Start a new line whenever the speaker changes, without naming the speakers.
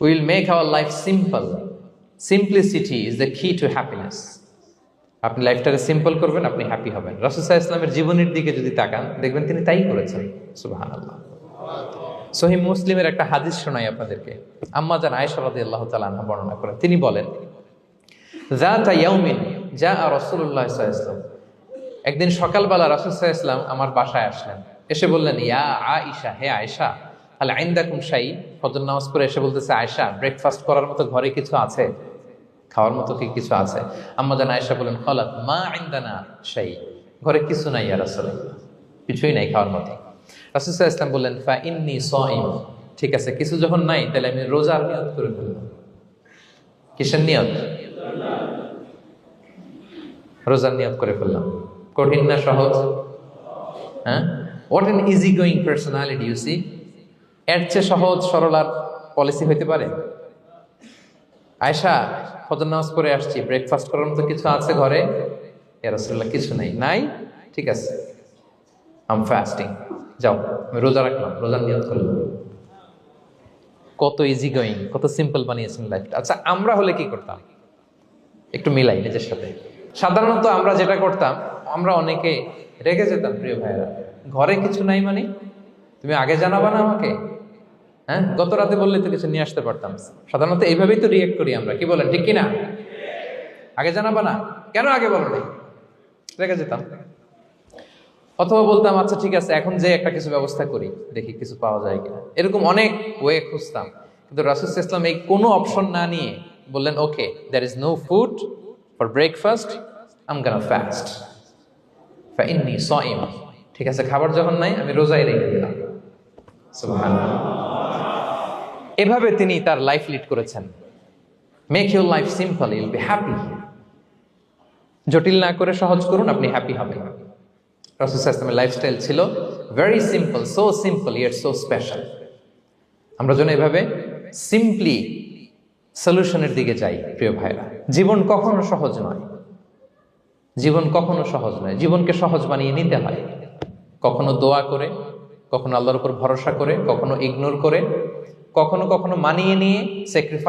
We will make our life simple. Simplicity is the key to happiness. আপনি লাইফটাকে simple করবেন, আপনি happy হবেন। রাসূল সাল্লাল্লাহু আলাইহি ওয়াসাল্লামের জীবনের দিকে যদি তাকান, দেখবেন তিনি তাই করেছেন। সুবহানাল্লাহ। সহিহ মুসলিমের একটা হাদিস শোনাই আপনাদেরকে। আম্মা জান আয়েশা রাদিয়াল্লাহু তাআলা আনহা বর্ণনা করেন। তিনি বলেন, যাতা ইয়াউমিন জাআ রাসূলুল্লাহ সাল্লাল্লাহু আলাইহি ওয়াসাল্লাম, একদিন সকালবেলা রাসূল সাল্লাল্লাহু আলাইহি ওয়াসাল্লাম আমার বাসায় আসলেন। এসে বললেন, ইয়া আয়েশা, হে আয়েশা, হাল ইনদাকুম শাই? ফজর নামাজ পড়ে এসে বলতেছে, আয়েশা, ব্রেকফাস্ট করার মতো ঘরে কিছু আছে? খাওয়ার মতো কি কিছু আছে? আম্মা জান আয়েশা বলেন, ক্বালাত মা ইনদানা শাই, ঘরে কিছু নাই ইয়া রাসূলুল্লাহ, কিছুই নাই খাওয়ার মতো। রাসূল সাল্লাল্লাহু আলাইহি ওয়াসাল্লাম বললেন, ফা ইন্নী সাইম, ঠিক আছে, কিছু যখন নাই তাহলে আমি রোজার নিয়ত করে ফেললাম। কিসের নিয়ত? রোজার নিয়ত করে ফেললাম। কঠিন না সহজ? হ্যাঁ, what an easy going personality you see. এর চেয়ে সহজ সরল আর পলিসি হইতে পারে? আয়েশা, ফজর নামাজ পড়ে আসছি, ব্রেকফাস্ট করার মতো কিছু আছে ঘরে? ইয়া রাসূলুল্লাহ, কিছু নাই। নাই? ঠিক আছে, আম ফাস্টিং, যাও আমি রোজা রাখলাম, রোজার নিয়ত করলাম। কত ইজি গোয়িং, কত সিম্পল বানিয়েছেন লাইফটা। আচ্ছা, আমরা হলে কি করতাম? একটু মিলাই নিজের সাথে। সাধারণত আমরা যেটা করতাম, আমরা অনেকে রেগে যেতাম। প্রিয় ভাইয়েরা, ঘরে কিছু নাই মানে তুমি আগে জানাবা না আমাকে? হ্যাঁ, গত রাতে বললে তো কিছু নিয়ে আসতে পারতাম। সাধারণত এইভাবেই তো রিয়েক্ট করি আমরা, কি বলেন, ঠিক কিনা? আগে জানাবা না, কেন আগে বলো নাই? রেগে যেতাম। অথবা বলতাম, আচ্ছা ঠিক আছে, এখন যে একটা কিছু ব্যবস্থা করি, দেখি কিছু পাওয়া যায় কিনা। এরকম অনেক ওয়ে খুঁজতাম। কিন্তু রাসূল সাল্লাল্লাহু আলাইহি ওয়াসাল্লাম এই কোনো অপশন না নিয়ে বললেন, okay, there is no food for breakfast, I am gonna fast, ফা ইন্নী সাইম, ঠিক আছে, খাবার যখন নাই আমি রোজাই রেখে দিলাম। সুবহানাল্লাহ। এভাবে তিনি তার লাইফ লিড করেছেন। Make your life simple, you will be happy. জটিল না করে সহজ করুন, আপনি হ্যাপি হবেন। রাসূল সাল্লাল্লাহু আলাইহি ওয়াসাল্লামের লাইফস্টাইল ছিল very simple, so simple yet so special. আমরা যেন এভাবে সিম্পলি সলিউশনের দিকে যাই। প্রিয় ভাইরা, জীবন কখনো সহজ নয়, জীবন কখনো সহজ নয়। জীবনকে সহজ বানিয়ে নিতে হয়, কখনো দোয়া করে, কখনো আল্লাহর উপর ভরসা করে, কখনো ইগনোর করে, কখনো কখনো মানিয়ে নিয়ে, স্যাক্রিফাইস